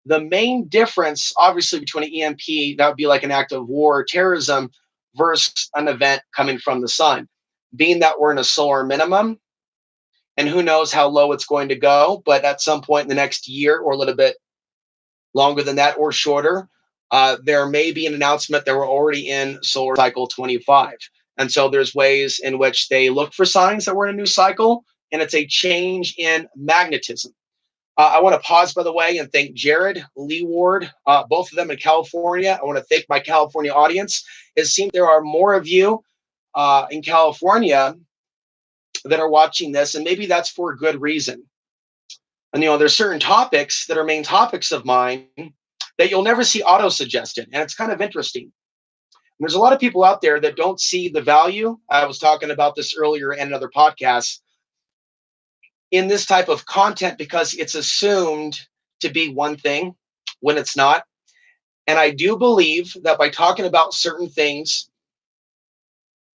The main difference, obviously, between an EMP, that would be like an act of war or terrorism, versus an event coming from the sun, being that we're in a solar minimum, and who knows how low it's going to go, but at some point in the next year or a little bit longer than that or shorter, there may be an announcement that we're already in solar cycle 25. And so there's ways in which they look for signs that we're in a new cycle, and it's a change in magnetism. I want to pause, by the way, and thank Jared, Lee Ward, both of them in California. I want to thank my California audience. It seems there are more of you in California that are watching this, and maybe that's for a good reason. And there's certain topics that are main topics of mine that you'll never see auto suggested, and it's kind of interesting. And there's a lot of people out there that don't see the value. I was talking about this earlier in another podcast, in this type of content, because it's assumed to be one thing when it's not. And I do believe that by talking about certain things,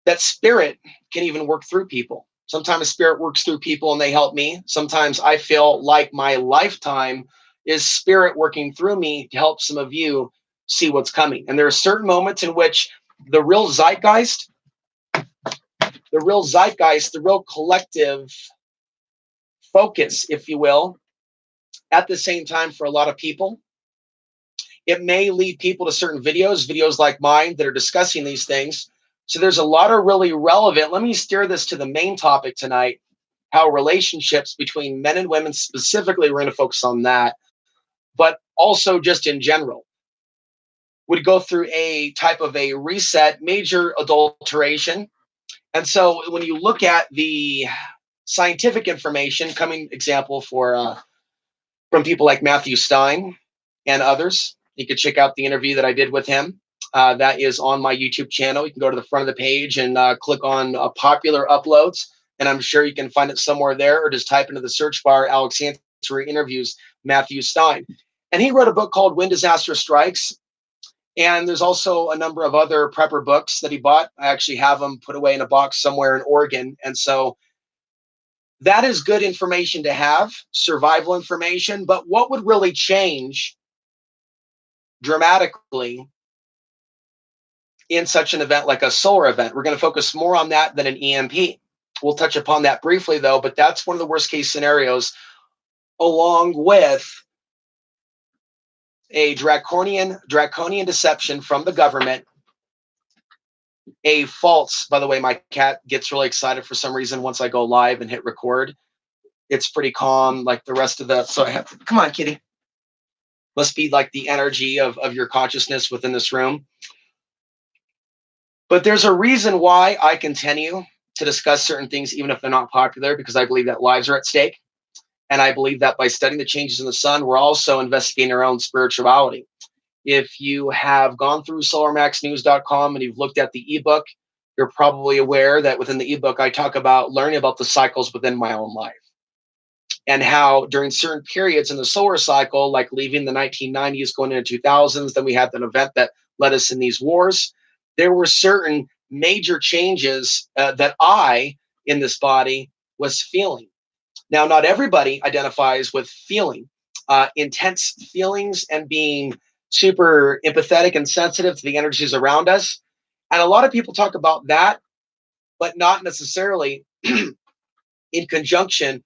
that spirit can even work through people. Sometimes spirit works through people and they help me. Sometimes I feel like my lifetime is spirit working through me to help some of you see what's coming. And there are certain moments in which the real zeitgeist, the real collective focus, if you will, at the same time for a lot of people, it may lead people to certain videos like mine that are discussing these things. So there's a lot of really relevant, let me steer this to the main topic tonight, how relationships between men and women, specifically, we're going to focus on that, but also just in general, would go through a type of a reset, major adulteration. And so when you look at the scientific information, coming example from people like Matthew Stein and others, you could check out the interview that I did with him. That is on my YouTube channel. You can go to the front of the page and click on popular uploads, and I'm sure you can find it somewhere there, or just type into the search bar Alex Ansary interviews Matthew Stein. And he wrote a book called When Disaster Strikes. And there's also a number of other prepper books that he bought. I actually have them put away in a box somewhere in Oregon. And so that is good information to have, survival information. But what would really change dramatically in such an event like a solar event? We're going to focus more on that than an EMP. We'll touch upon that briefly, though, but that's one of the worst case scenarios, along with a draconian deception from the government, a false, by the way, my cat gets really excited for some reason once I go live and hit record. It's pretty calm, like the rest of the, so I have to, come on, kitty. Must be like the energy of your consciousness within this room. But there's a reason why I continue to discuss certain things, even if they're not popular, because I believe that lives are at stake. And I believe that by studying the changes in the sun, we're also investigating our own spirituality. If you have gone through solarmaxnews.com and you've looked at the ebook, you're probably aware that within the ebook, I talk about learning about the cycles within my own life, and how during certain periods in the solar cycle, like leaving the 1990s, going into 2000s, then we had an event that led us in these wars. There were certain major changes that I, in this body, was feeling. Now, not everybody identifies with feeling intense feelings and being super empathetic and sensitive to the energies around us. And a lot of people talk about that, but not necessarily in conjunction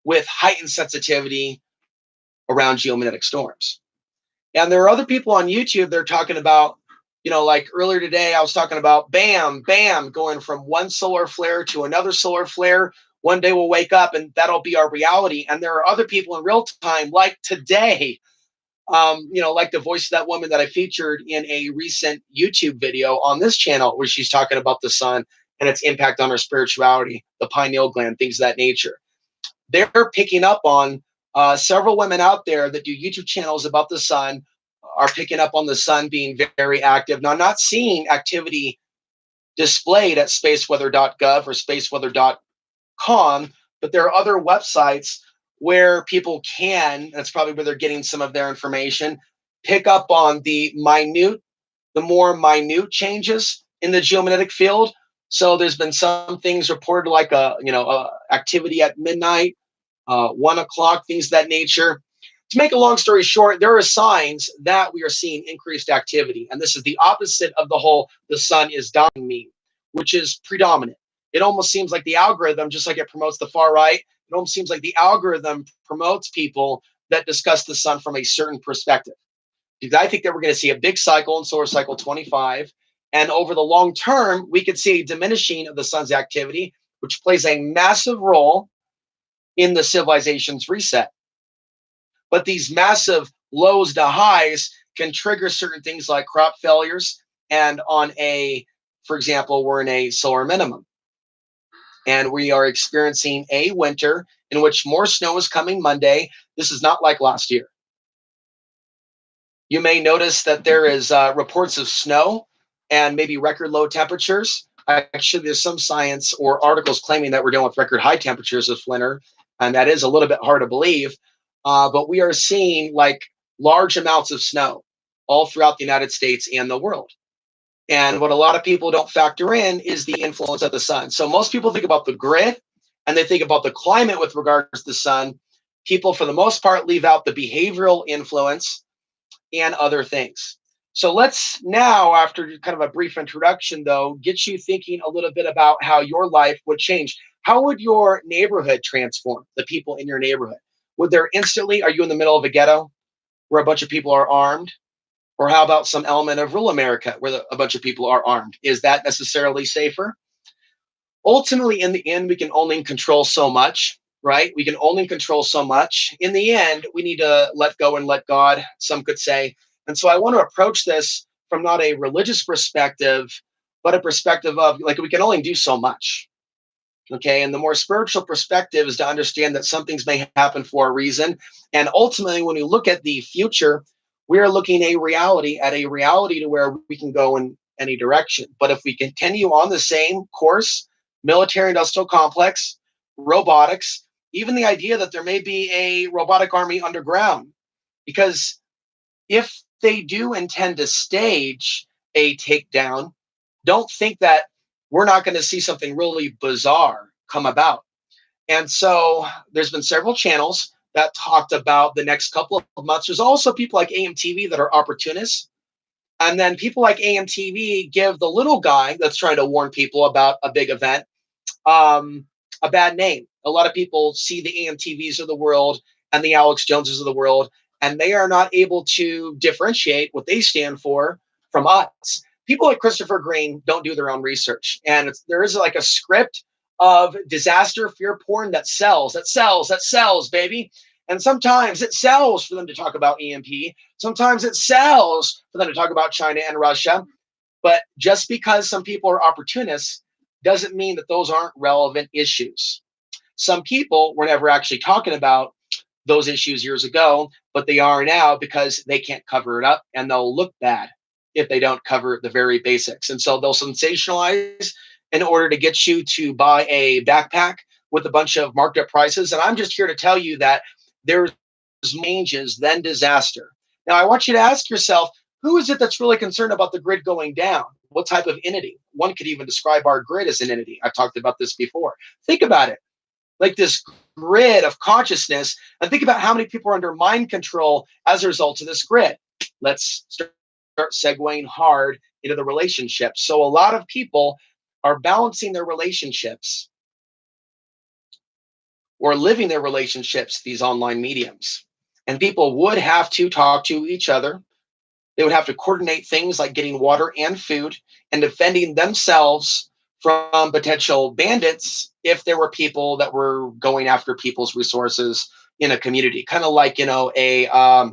with heightened sensitivity around geomagnetic storms. And there are other people on YouTube, they're talking about, like earlier today, I was talking about bam, bam, going from one solar flare to another solar flare. One day we'll wake up and that'll be our reality. And there are other people in real time, like today, like the voice of that woman that I featured in a recent YouTube video on this channel, where she's talking about the sun and its impact on our spirituality, the pineal gland, things of that nature. They're picking up on several women out there that do YouTube channels about the sun, are picking up on the sun being very active. Now, I'm not seeing activity displayed at spaceweather.gov or spaceweather.com, but there are other websites where people can, that's probably where they're getting some of their information, pick up on the more minute changes in the geomagnetic field. So there's been some things reported like a activity at midnight, 1 o'clock, things of that nature. To make a long story short, there are signs that we are seeing increased activity. And this is the opposite of the whole the sun is dying meme, which is predominant. It almost seems like the algorithm, just like it promotes the far right, it almost seems like the algorithm promotes people that discuss the sun from a certain perspective. Because I think that we're going to see a big cycle in solar cycle 25. And over the long term, we could see a diminishing of the sun's activity, which plays a massive role in the civilization's reset. But these massive lows to highs can trigger certain things like crop failures. And for example, we're in a solar minimum. And we are experiencing a winter in which more snow is coming Monday. This is not like last year. You may notice that there is reports of snow and maybe record low temperatures. Actually, there's some science or articles claiming that we're dealing with record high temperatures this winter, and that is a little bit hard to believe. But we are seeing like large amounts of snow all throughout the United States and the world. And what a lot of people don't factor in is the influence of the sun. So most people think about the grid and they think about the climate with regards to the sun. People, for the most part, leave out the behavioral influence and other things. So let's now, after kind of a brief introduction, though, get you thinking a little bit about how your life would change. How would your neighborhood transform, the people in your neighborhood? Would there instantly, are you in the middle of a ghetto where a bunch of people are armed? Or how about some element of rural America where a bunch of people are armed? Is that necessarily safer? Ultimately, in the end, we can only control so much, right? We can only control so much. In the end, we need to let go and let God, some could say. And so I want to approach this from not a religious perspective, but a perspective of like we can only do so much. Okay. And the more spiritual perspective is to understand that some things may happen for a reason. And ultimately, when we look at the future, we are looking at a reality to where we can go in any direction. But if we continue on the same course, military industrial complex, robotics, even the idea that there may be a robotic army underground, because if they do intend to stage a takedown, don't think that we're not going to see something really bizarre come about. And so there's been several channels that talked about the next couple of months. There's also people like AMTV that are opportunists. And then people like AMTV give the little guy that's trying to warn people about a big event um, a bad name. A lot of people see the AMTVs of the world and the Alex Joneses of the world, and they are not able to differentiate what they stand for from us. People like Christopher Green don't do their own research, and there is like a script of disaster fear porn that sells, that sells, baby. And sometimes it sells for them to talk about EMP. Sometimes it sells for them to talk about China and Russia. But just because some people are opportunists doesn't mean that those aren't relevant issues. Some people were never actually talking about those issues years ago, but they are now because they can't cover it up and they'll look bad if they don't cover the very basics. And so they'll sensationalize in order to get you to buy a backpack with a bunch of marked up prices. And I'm just here to tell you that there's changes, then disaster. Now, I want you to ask yourself, who is it that's really concerned about the grid going down? What type of entity? One could even describe our grid as an entity. I've talked about this before. Think about it like this grid of consciousness, and think about how many people are under mind control as a result of this grid. Let's start segueing hard into the relationships. So a lot of people are balancing their relationships or living their relationships, these online mediums. And people would have to talk to each other. They would have to coordinate things like getting water and food and defending themselves from potential bandits if there were people that were going after people's resources in a community, kind of like, a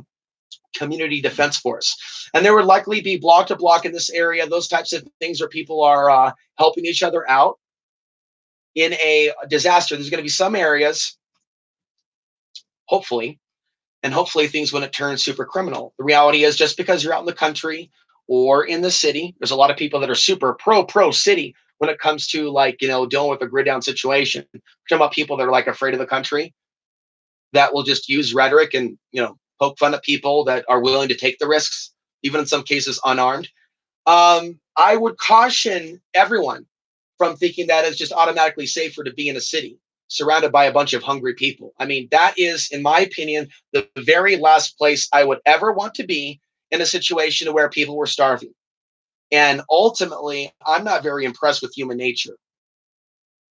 community defense force. And there would likely be block to block in this area, those types of things where people are helping each other out in a disaster. There's going to be some areas, hopefully, and hopefully things wouldn't turn super criminal. The reality is just because you're out in the country or in the city, there's a lot of people that are super pro city when it comes to dealing with a grid down situation. We're talking about people that are like afraid of the country that will just use rhetoric and, poke fun at people that are willing to take the risks, even in some cases unarmed. I would caution everyone from thinking that it's just automatically safer to be in a city. surrounded by a bunch of hungry people. I mean, that is, in my opinion, the very last place I would ever want to be, in a situation where people were starving. And ultimately, I'm not very impressed with human nature.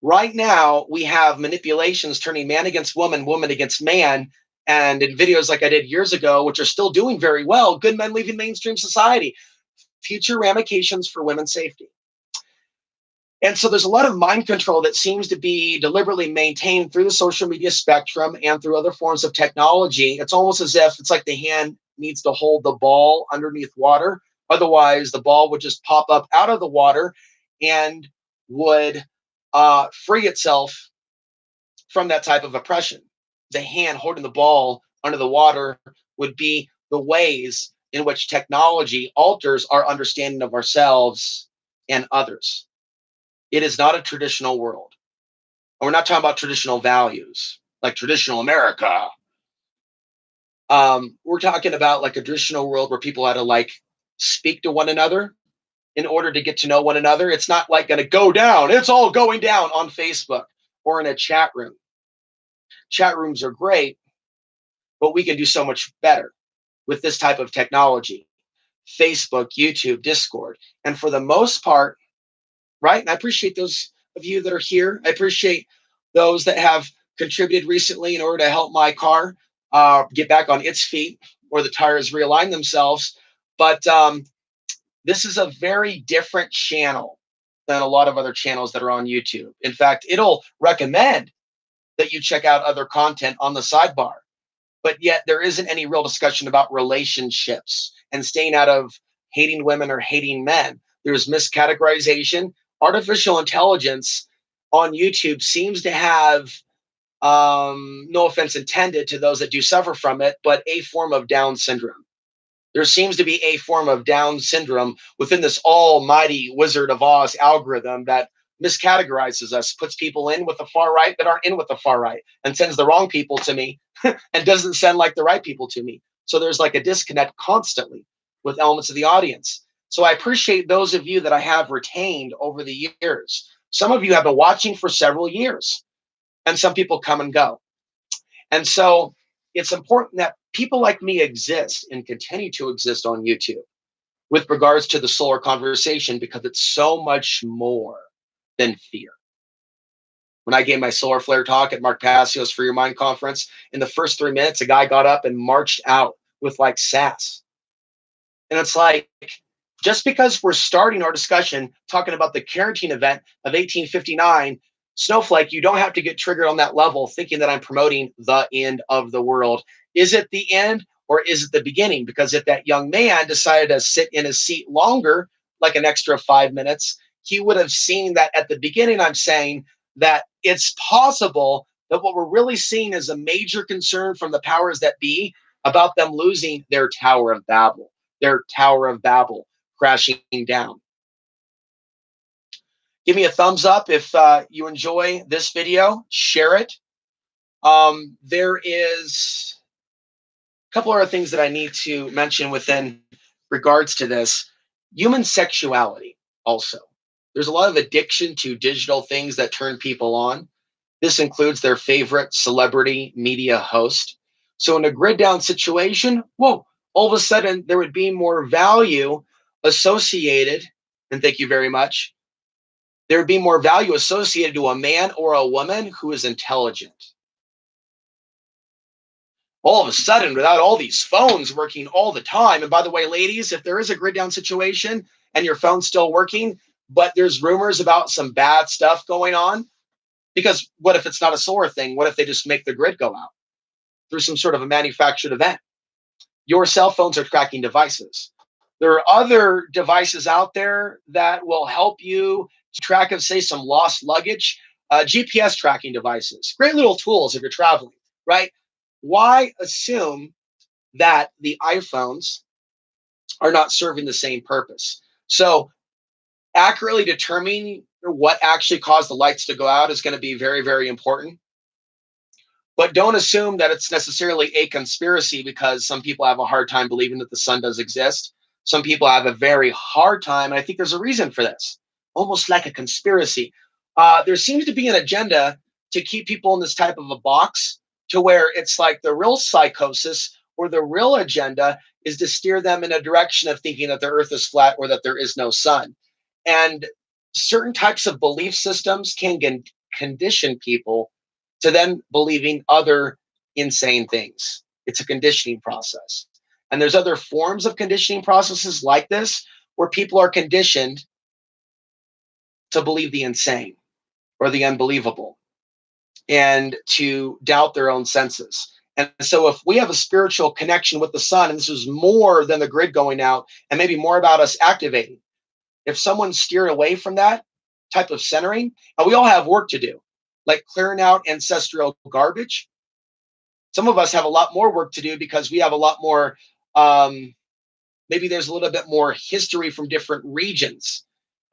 Right now, we have manipulations turning man against woman, woman against man. And in videos like I did years ago, which are still doing very well, good men leaving mainstream society, future ramifications for women's safety. And so there's a lot of mind control that seems to be deliberately maintained through the social media spectrum and through other forms of technology. It's almost as if it's like the hand needs to hold the ball underneath water. Otherwise, the ball would just pop up out of the water and would free itself from that type of oppression. The hand holding the ball under the water would be the ways in which technology alters our understanding of ourselves and others. It is not a traditional world. And we're not talking about traditional values, like traditional America. We're talking about like a traditional world where people had to like speak to one another in order to get to know one another. It's not like going to go down. It's all going down on Facebook or in a chat room. Chat rooms are great, but we can do so much better with this type of technology. Facebook, YouTube, Discord. And for the most part, right? And I appreciate those of you that are here. I appreciate those that have contributed recently in order to help my car get back on its feet or the tires realign themselves. But this is a very different channel than a lot of other channels that are on YouTube. In fact, it'll recommend that you check out other content on the sidebar. But yet there isn't any real discussion about relationships and staying out of hating women or hating men. There's miscategorization. Artificial intelligence on YouTube seems to have, no offense intended to those that do suffer from it, but a form of Down syndrome. There seems to be a form of Down syndrome within this almighty Wizard of Oz algorithm that miscategorizes us, puts people in with the far right that aren't in with the far right, and sends the wrong people to me and doesn't send like the right people to me. So there's like a disconnect constantly with elements of the audience. So I appreciate those of you that I have retained over the years. Some of you have been watching for several years, and some people come and go. And so it's important that people like me exist and continue to exist on YouTube with regards to the solar conversation, because it's so much more than fear. When I gave my solar flare talk at Mark Passio's For Your Mind conference, in the first 3 minutes, a guy got up and marched out with like sass. And it's like, just because we're starting our discussion talking about the Carantine event of 1859, Snowflake, you don't have to get triggered on that level thinking that I'm promoting the end of the world. Is it the end or is it the beginning? Because if that young man decided to sit in his seat longer, like an extra 5 minutes, he would have seen that at the beginning, I'm saying that it's possible that what we're really seeing is a major concern from the powers that be about them losing their Tower of Babel, crashing down. Give me a thumbs up if you enjoy this video. Share it. There is a couple other things that I need to mention within regards to this. Human sexuality also. There's a lot of addiction to digital things that turn people on. This includes their favorite celebrity media host. So in a grid down situation, whoa, all of a sudden there would be more value associated, and thank you very much, there would be more value associated to a man or a woman who is intelligent. All of a sudden, without all these phones working all the time, and by the way, ladies, if there is a grid down situation and your phone's still working, but there's rumors about some bad stuff going on, because what if it's not a solar thing? What if they just make the grid go out through some sort of a manufactured event? Your cell phones are tracking devices. There are other devices out there that will help you track of, say, some lost luggage, GPS tracking devices. Great little tools if you're traveling, right? Why assume that the iPhones are not serving the same purpose? So accurately determining what actually caused the lights to go out is going to be very, very important. But don't assume that it's necessarily a conspiracy, because some people have a hard time believing that the sun does exist. Some people have a very hard time, and I think there's a reason for this, almost like a conspiracy. There seems to be an agenda to keep people in this type of a box to where it's like the real psychosis or the real agenda is to steer them in a direction of thinking that the earth is flat or that there is no sun. And certain types of belief systems can condition people to then believing other insane things. It's a conditioning process. And there's other forms of conditioning processes like this where people are conditioned to believe the insane or the unbelievable and to doubt their own senses. And so, if we have a spiritual connection with the sun, and this is more than the grid going out, and maybe more about us activating, if someone's steered away from that type of centering, and we all have work to do, like clearing out ancestral garbage. Some of us have a lot more work to do because we have a lot more, maybe there's a little bit more history from different regions.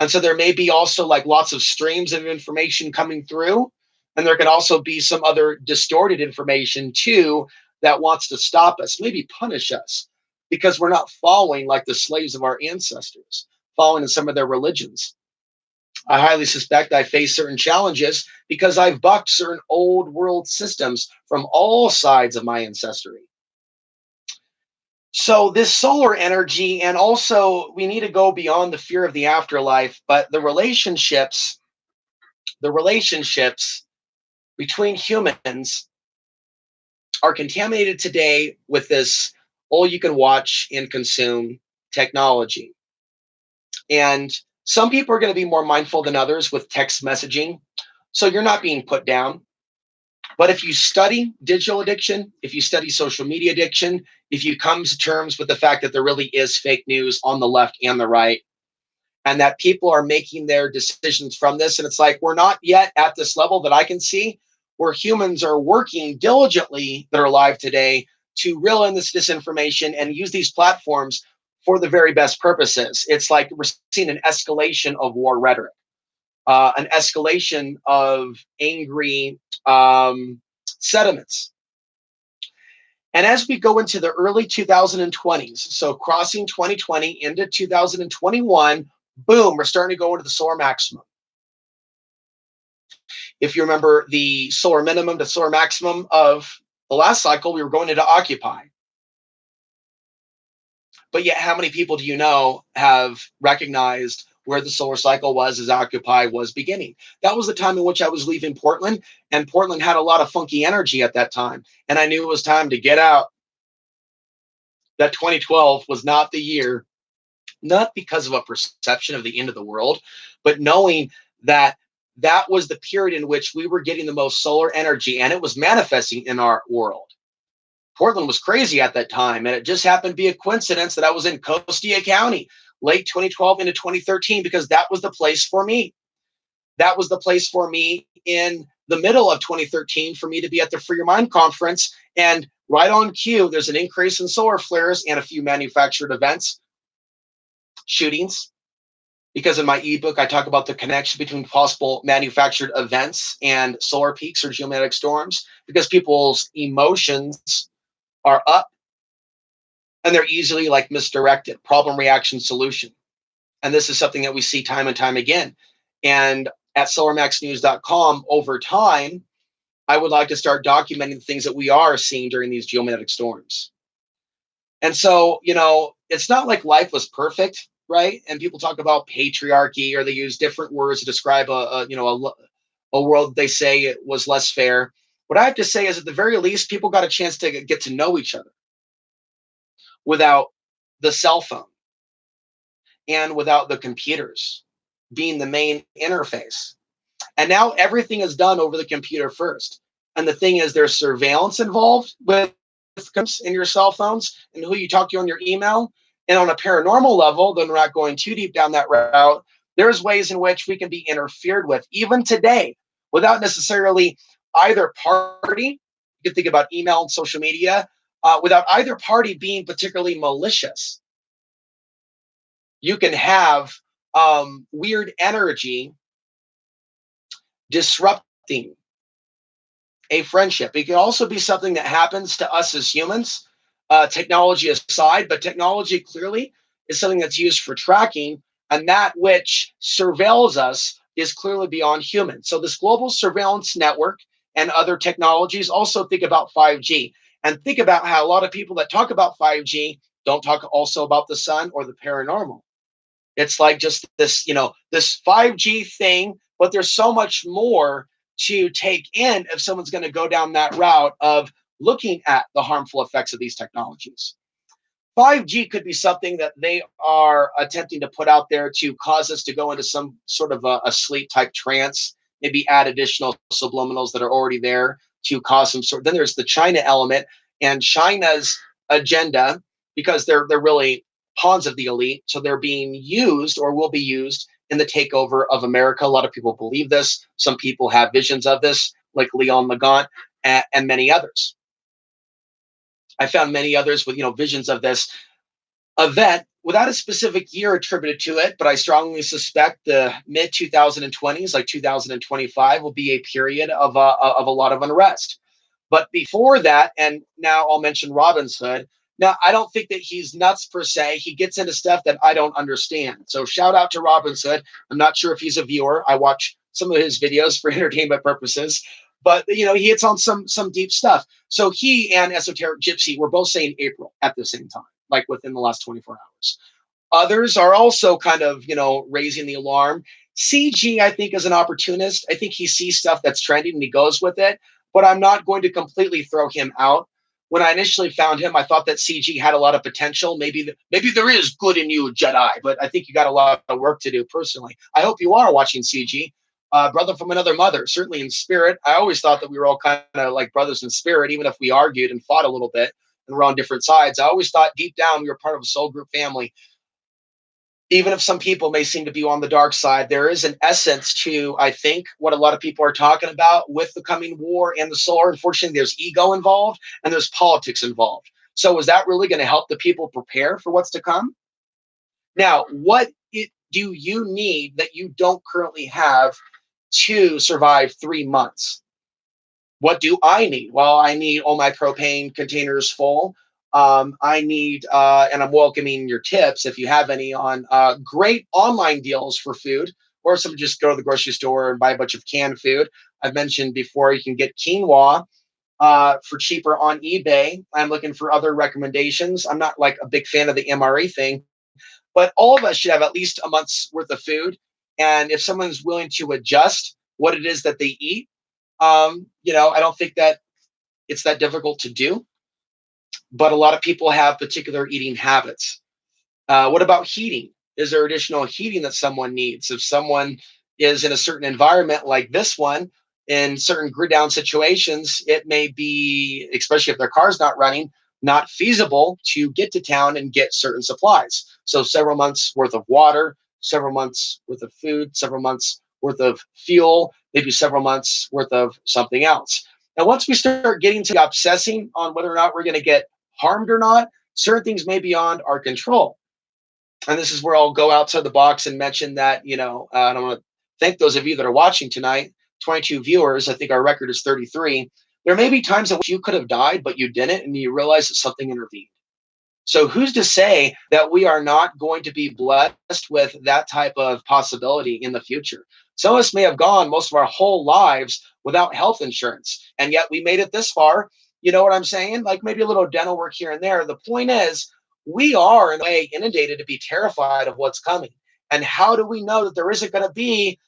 And so there may be also like lots of streams of information coming through. And there could also be some other distorted information too that wants to stop us, maybe punish us because we're not following like the slaves of our ancestors, following in some of their religions. I highly suspect I face certain challenges because I've bucked certain old world systems from all sides of my ancestry. So this solar energy, and also we need to go beyond the fear of the afterlife, but the relationships between humans are contaminated today with this all you can watch and consume technology. And some people are going to be more mindful than others with text messaging. So you're not being put down. But if you study digital addiction, if you study social media addiction, if you come to terms with the fact that there really is fake news on the left and the right, and that people are making their decisions from this, and it's like we're not yet at this level that I can see where humans are working diligently that are alive today to reel in this disinformation and use these platforms for the very best purposes. It's like we're seeing an escalation of war rhetoric, an escalation of angry sentiments. And as we go into the early 2020s, so crossing 2020 into 2021, boom, we're starting to go into the solar maximum. If you remember the solar minimum to solar maximum of the last cycle, we were going into Occupy. But yet, how many people do you know have recognized where the solar cycle was as Occupy was beginning? That was the time in which I was leaving Portland, and Portland had a lot of funky energy at that time. And I knew it was time to get out. That 2012 was not the year, not because of a perception of the end of the world, but knowing that that was the period in which we were getting the most solar energy and it was manifesting in our world. Portland was crazy at that time, and it just happened to be a coincidence that I was in Costilla County late 2012 into 2013 because that was the place for me. That was the place for me in the middle of 2013 for me to be at the Free Your Mind conference. And right on cue, there's an increase in solar flares and a few manufactured events, shootings. Because in my ebook, I talk about the connection between possible manufactured events and solar peaks or geomagnetic storms because people's emotions are up and they're easily like misdirected. Problem, reaction, solution. And this is something that we see time and time again. And at solarmaxnews.com, over time, I would like to start documenting the things that we are seeing during these geomagnetic storms. And so, it's not like life was perfect, right? And people talk about patriarchy, or they use different words to describe a world they say it was less fair. What I have to say is, at the very least, people got a chance to get to know each other without the cell phone and without the computers being the main interface. And now everything is done over the computer first. And the thing is, there's surveillance involved with in your cell phones and who you talk to on your email. And on a paranormal level, then we're not going too deep down that route, there's ways in which we can be interfered with, even today, without necessarily either party. You can think about email and social media, without either party being particularly malicious. You can have weird energy disrupting a friendship. It can also be something that happens to us as humans, technology aside, but technology clearly is something that's used for tracking, and that which surveils us is clearly beyond human. So this global surveillance network and other technologies, also think about 5G, and think about how a lot of people that talk about 5G don't talk also about the sun or the paranormal. It's like just this, this 5G thing, but there's so much more to take in if someone's going to go down that route of looking at the harmful effects of these technologies. 5G could be something that they are attempting to put out there to cause us to go into some sort of a sleep type trance, maybe add additional subliminals that are already there to cause some sort. Then there's the China element and China's agenda, because they're really pawns of the elite. So they're being used or will be used in the takeover of America. A lot of people believe this. Some people have visions of this, like Leon Magant and many others. I found many others with visions of this event without a specific year attributed to it, but I strongly suspect the mid 2020s, like 2025, will be a period of a lot of unrest. But before that, and now I'll mention Robin's Hood. Now, I don't think that he's nuts per se. He gets into stuff that I don't understand. So shout out to Robin's Hood. I'm not sure if he's a viewer. I watch some of his videos for entertainment purposes, but he hits on some deep stuff. So he and Esoteric Gypsy were both saying April at the same time, like within the last 24 hours. Others are also kind of, raising the alarm. CG, I think, is an opportunist. I think he sees stuff that's trending and he goes with it, but I'm not going to completely throw him out. When I initially found him, I thought that CG had a lot of potential. Maybe there is good in you, Jedi, but I think you got a lot of work to do personally. I hope you are watching CG. Brother from another mother, certainly in spirit. I always thought that we were all kind of like brothers in spirit, even if we argued and fought a little bit and we're on different sides. I always thought deep down we were part of a soul group family. Even if some people may seem to be on the dark side, there is an essence to, I think, what a lot of people are talking about with the coming war and the solar. Unfortunately, there's ego involved and there's politics involved. So is that really going to help the people prepare for what's to come? Now, do you need that you don't currently have to survive 3 months? What do I need? Well, I need all my propane containers full. I need, and I'm welcoming your tips if you have any on great online deals for food, or some just go to the grocery store and buy a bunch of canned food. I've mentioned before you can get quinoa for cheaper on eBay. I'm looking for other recommendations. I'm not like a big fan of the MRE thing, but all of us should have at least a month's worth of food. And if someone's willing to adjust what it is that they eat, I don't think that it's that difficult to do, but a lot of people have particular eating habits. What about heating? Is there additional heating that someone needs? If someone is in a certain environment like this one, in certain grid down situations, it may be, especially if their car's not running, not feasible to get to town and get certain supplies. So several months worth of water, several months worth of food, several months worth of fuel, maybe several months worth of something else. And once we start getting to obsessing on whether or not we're going to get harmed or not, certain things may be beyond our control. And this is where I'll go outside the box and mention that, and I want to thank those of you that are watching tonight, 22 viewers. I think our record is 33. There may be times in which you could have died, but you didn't, and you realize that something intervened. So who's to say that we are not going to be blessed with that type of possibility in the future? Some of us may have gone most of our whole lives without health insurance, and yet we made it this far. You know what I'm saying? Like maybe a little dental work here and there. The point is, we are in a way inundated to be terrified of what's coming. And how do we know that there isn't going to be,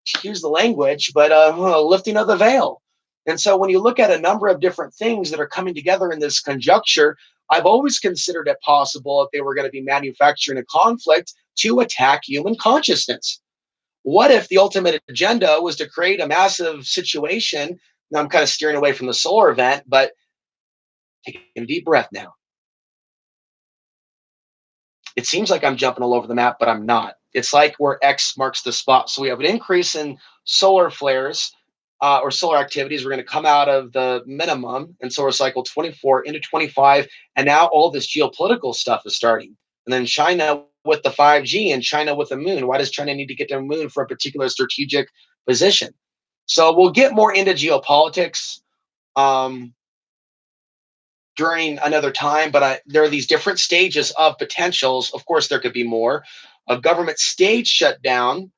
excuse the language, but a lifting of the veil? And so when you look at a number of different things that are coming together in this conjuncture, I've always considered it possible if they were going to be manufacturing a conflict to attack human consciousness. What if the ultimate agenda was to create a massive situation? Now I'm kind of steering away from the solar event, but take a deep breath now. It seems like I'm jumping all over the map, but I'm not. It's like where X marks the spot. So we have an increase in solar flares or solar activities. We're going to come out of the minimum in solar cycle 24 into 25. And now all this geopolitical stuff is starting. And then China with the 5G and China with the moon. Why does China need to get to the moon for a particular strategic position? So we'll get more into geopolitics during another time, but there are these different stages of potentials. Of course, there could be more. A government state shutdown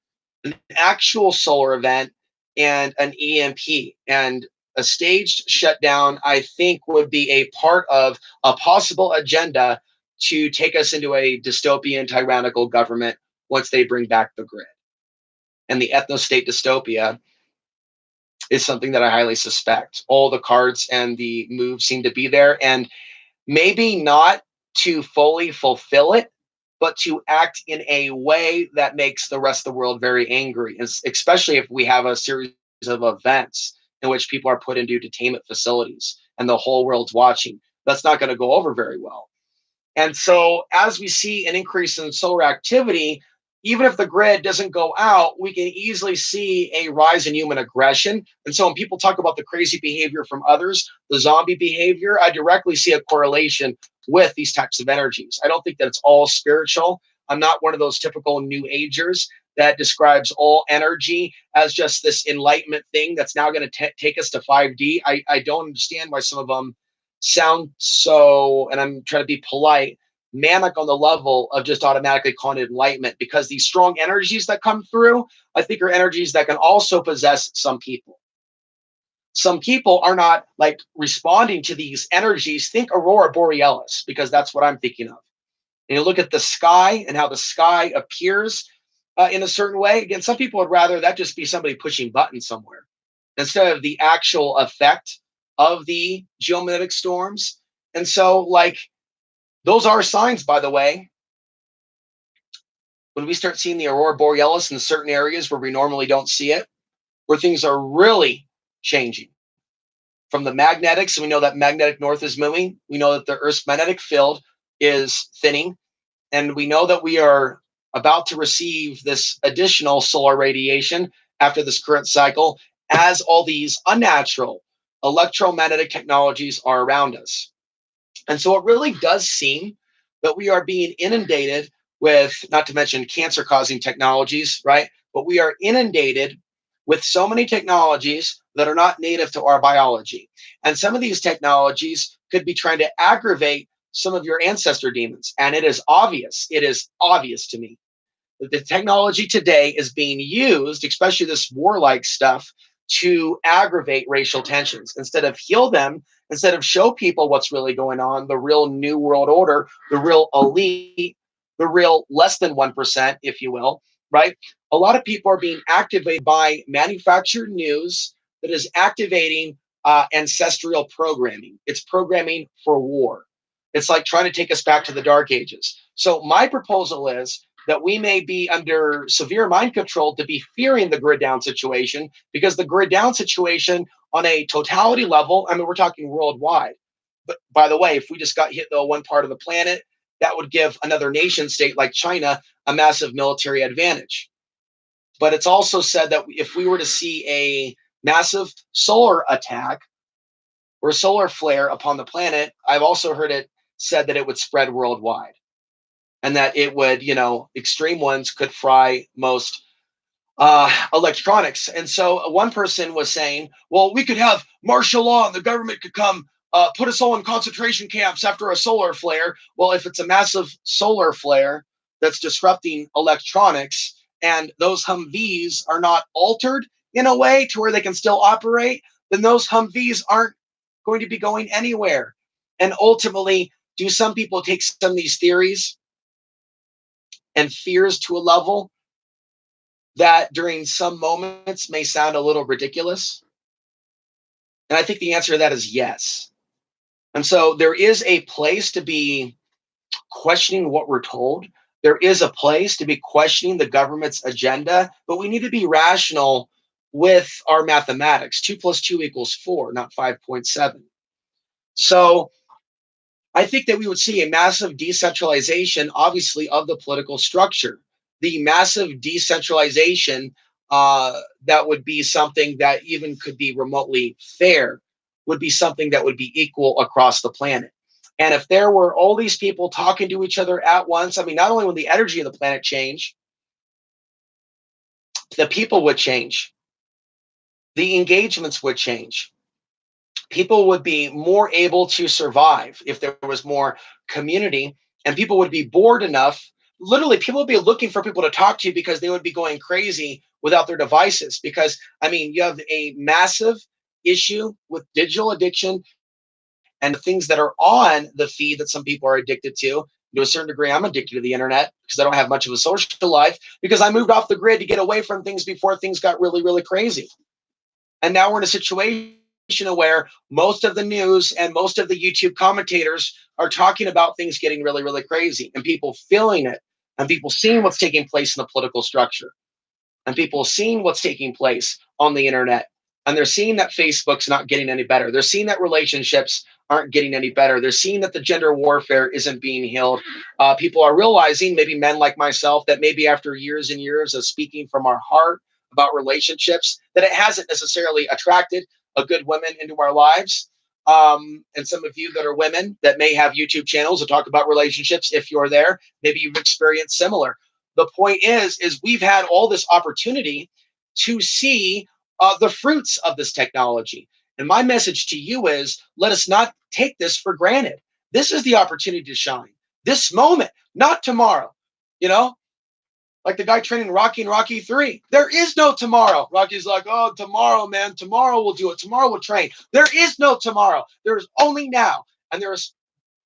an actual solar event and an EMP. And a staged shutdown, I think, would be a part of a possible agenda to take us into a dystopian, tyrannical government once they bring back the grid. And the ethno state dystopia is something that I highly suspect. All the cards and the moves seem to be there. And maybe not to fully fulfill it, but to act in a way that makes the rest of the world very angry, especially if we have a series of events in which people are put into detainment facilities and the whole world's watching. That's not going to go over very well. And so, as we see an increase in solar activity, even if the grid doesn't go out, we can easily see a rise in human aggression. And so, when people talk about the crazy behavior from others, the zombie behavior, I directly see a correlation with these types of energies. I don't think that it's all spiritual. I'm not one of those typical new agers that describes all energy as just this enlightenment thing that's now going to take us to 5D. I don't understand why some of them sound so, and I'm trying to be polite, manic on the level of just automatically calling it enlightenment, because these strong energies that come through, I think, are energies that can also possess some people. Some people are not like responding to these energies. Think aurora borealis, because that's what I'm thinking of. And you look at the sky and how the sky appears in a certain way. Again, some people would rather that just be somebody pushing buttons somewhere instead of the actual effect of the geomagnetic storms. And so, like, those are signs, by the way, when we start seeing the aurora borealis in certain areas where we normally don't see it, where things are really changing. From the magnetics, and we know that magnetic north is moving. We know that the Earth's magnetic field is thinning. And we know that we are about to receive this additional solar radiation after this current cycle, as all these unnatural electromagnetic technologies are around us. And so it really does seem that we are being inundated with, not to mention cancer causing technologies, right? But we are inundated with so many technologies that are not native to our biology. And some of these technologies could be trying to aggravate some of your ancestor demons. And it is obvious to me that the technology today is being used, especially this warlike stuff, to aggravate racial tensions instead of heal them, instead of show people what's really going on, the real new world order, the real elite, the real less than 1%, if you will, right? A lot of people are being activated by manufactured news that is activating ancestral programming. It's programming for war. It's like trying to take us back to the dark ages. So my proposal is that we may be under severe mind control to be fearing the grid down situation, because the grid down situation on a totality level, I mean, we're talking worldwide. But by the way, if we just got hit though one part of the planet, that would give another nation state like China a massive military advantage. But it's also said that if we were to see a massive solar attack or a solar flare upon the planet, I've also heard it said that it would spread worldwide, and that it would, extreme ones could fry most electronics. And so one person was saying, well, we could have martial law and the government could come put us all in concentration camps after a solar flare. Well, if it's a massive solar flare that's disrupting electronics and those Humvees are not altered in a way to where they can still operate, then those Humvees aren't going to be going anywhere. And ultimately, do some people take some of these theories and fears to a level that during some moments may sound a little ridiculous? And I think the answer to that is yes. And so there is a place to be questioning what we're told. There is a place to be questioning the government's agenda, but we need to be rational with our mathematics. 2 plus 2 equals 4, not 5.7. So I think that we would see a massive decentralization, obviously, of the political structure. The massive decentralization that would be something that even could be remotely fair, would be something that would be equal across the planet. And if there were all these people talking to each other at once, I mean, not only would the energy of the planet change, the people would change, the engagements would change. People would be more able to survive if there was more community, and people would be bored enough Literally, people would be looking for people to talk to because they would be going crazy without their devices. Because, I mean, you have a massive issue with digital addiction and the things that are on the feed that some people are addicted to a certain degree. I'm addicted to the internet because I don't have much of a social life because I moved off the grid to get away from things before things got really, really crazy. And now we're in a situation where most of the news and most of the YouTube commentators are talking about things getting really, really crazy and people feeling it and people seeing what's taking place in the political structure and people seeing what's taking place on the internet. And they're seeing that Facebook's not getting any better. They're seeing that relationships aren't getting any better. They're seeing that the gender warfare isn't being healed. People are realizing, maybe men like myself, that maybe after years and years of speaking from our heart about relationships, that it hasn't necessarily attracted a good woman into our lives. And some of you that are women that may have YouTube channels that talk about relationships, if you're there, maybe you've experienced similar. The point is we've had all this opportunity to see the fruits of this technology. And my message to you is, let us not take this for granted. This is the opportunity to shine. This moment, not tomorrow. You know, like the guy training Rocky and Rocky 3. There is no tomorrow. Rocky's like, oh, tomorrow, man. Tomorrow we'll do it. Tomorrow we'll train. There is no tomorrow. There is only now. And there's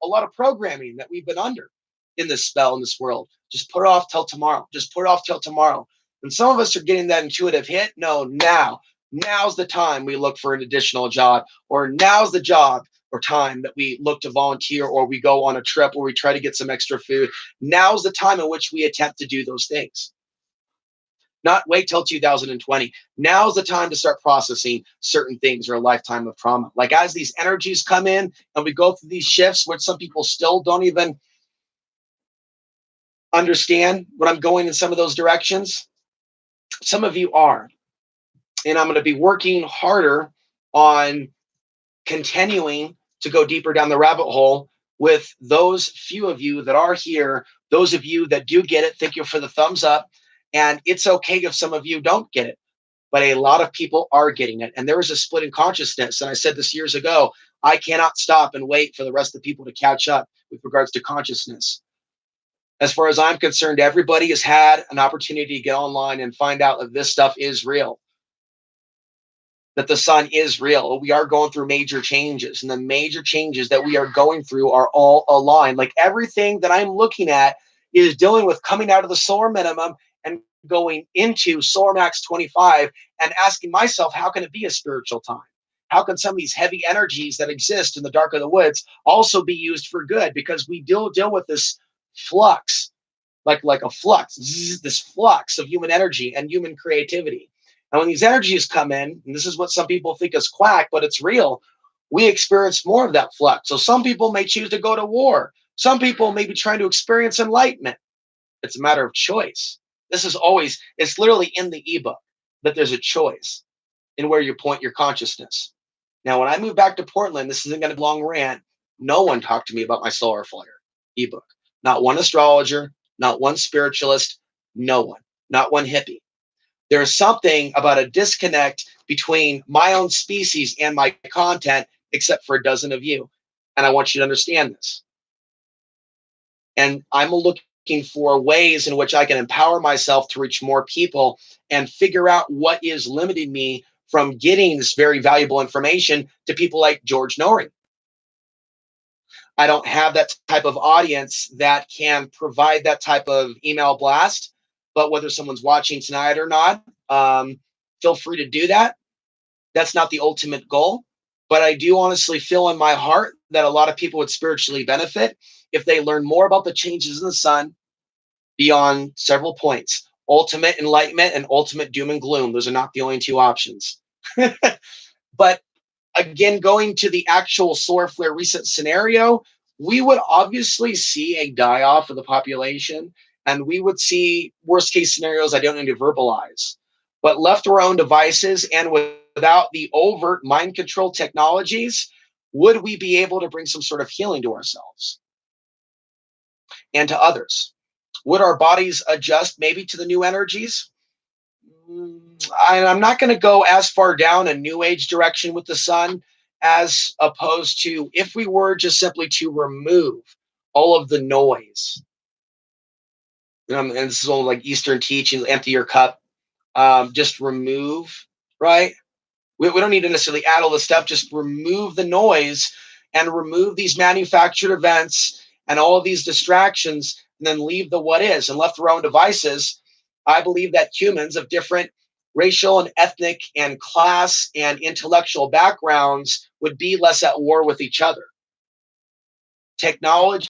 a lot of programming that we've been under in this spell in this world. Just put it off till tomorrow. Just put it off till tomorrow. And some of us are getting that intuitive hit. No, now. Now's the time we look for an additional job, or now's the job or time that we look to volunteer, or we go on a trip, or we try to get some extra food. Now's the time in which we attempt to do those things. Not wait till 2020. Now's the time to start processing certain things or a lifetime of trauma. Like as these energies come in and we go through these shifts, which some people still don't even understand when I'm going in some of those directions. Some of you are. And I'm going to be working harder on continuing to go deeper down the rabbit hole with those few of you that are here. Those of you that do get it, thank you for the thumbs up. And it's okay if some of you don't get it, but a lot of people are getting it. And there is a split in consciousness. And I said this years ago, I cannot stop and wait for the rest of the people to catch up with regards to consciousness. As far as I'm concerned, everybody has had an opportunity to get online and find out that this stuff is real, that the sun is real. We are going through major changes, and the major changes that we are going through are all aligned. Like everything that I'm looking at is dealing with coming out of the solar minimum and going into solar max 25 and asking myself, how can it be a spiritual time? How can some of these heavy energies that exist in the dark of the woods also be used for good? Because we deal with this flux, like a flux, this flux of human energy and human creativity. And when these energies come in, and this is what some people think is quack, but it's real, we experience more of that flux. So some people may choose to go to war. Some people may be trying to experience enlightenment. It's a matter of choice. This is always, it's literally in the ebook that there's a choice in where you point your consciousness. Now, when I move back to Portland, this isn't going to be a long rant. No one talked to me about my solar flare ebook. Not one astrologer, not one spiritualist, no one, not one hippie. There's something about a disconnect between my own species and my content, except for a dozen of you. And I want you to understand this. And I'm looking for ways in which I can empower myself to reach more people and figure out what is limiting me from getting this very valuable information to people like George Norrie. I don't have that type of audience that can provide that type of email blast. But whether someone's watching tonight or not, feel free to do that. That's not the ultimate goal. But I do honestly feel in my heart that a lot of people would spiritually benefit if they learn more about the changes in the sun beyond several points. Ultimate enlightenment and ultimate doom and gloom. Those are not the only two options. But again, going to the actual solar flare reset scenario, we would obviously see a die off of the population, and we would see worst case scenarios I don't need to verbalize. But left to our own devices and without the overt mind control technologies, would we be able to bring some sort of healing to ourselves and to others? Would our bodies adjust maybe to the new energies? I'm not going to go as far down a new age direction with the sun as opposed to if we were just simply to remove all of the noise and this is all like Eastern teaching, empty your cup. Just remove, right? We don't need to necessarily add all this stuff, just remove the noise and remove these manufactured events and all of these distractions, and then leave the what is and left to our own devices. I believe that humans of different racial and ethnic and class and intellectual backgrounds would be less at war with each other. Technology